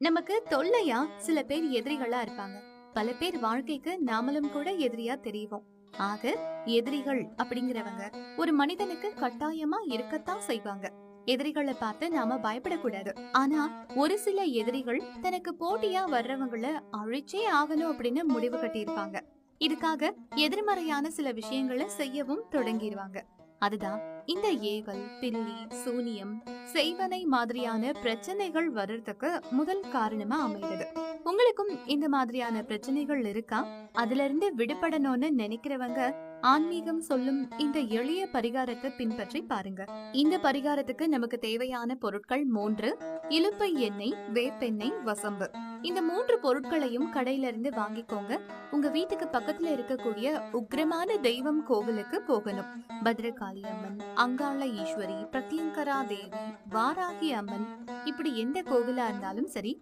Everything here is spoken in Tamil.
நமக்கு தொல்லையா சில பேர் எதிரிகளா இருப்பாங்க. பல பேர் வாழ்க்கைக்கு நாமளும் கூட எதிரியா தெரிவோம். ஆக எதிரிகள் அப்படிங்கிறவங்க ஒரு மனிதனுக்கு கட்டாயமா இருக்கத்தான் செய்வாங்க. எதிரிகளை பார்த்து நாம பயப்படக்கூடாது. ஆனா ஒரு சில எதிரிகள் தனக்கு போட்டியா வர்றவங்கள அழிச்சே ஆகணும் அப்படின்னு முடிவு கட்டியிருப்பாங்க. இதுக்காக எதிர்மறையான சில விஷயங்களை செய்யவும் தொடங்கிடுவாங்க. அதுதான் இந்த ஏவல், பில்லி, சூனியம், செய்வனை மாதிரியான பிரச்சனைகள் வர்றதுக்கு முதல் காரணமா அமைகிறது. உங்களுக்கும் இந்த மாதிரியான பிரச்சனைகள் இருக்கா? அதுல இருந்து விடுபடணும்னு நினைக்கிறவங்க ஆன்மீகம் சொல்லும் இந்த எளிய பரிகாரத்தை பின்பற்றி பாருங்க. இந்த பரிகாரத்துக்கு நமக்கு தேவையான பொருட்கள் 3: இலுப்பை எண்ணெய், வேப்பெண்ணெய், வசம்பு. இந்த 3 பொருட்களையும் கடையில இருந்து வாங்கிக்கோங்க. உங்க வீட்டுக்கு பக்கத்துல இருக்கக்கூடிய உக்ரமான தெய்வம் கோவிலுக்கு போகணும். பத்ரகாளி அம்மன், அங்காள ஈஸ்வரி, பிரத்யங்கரா தேவி, வாராகி அம்மன், இப்படி எந்த கோவிலா இருந்தாலும் சரி,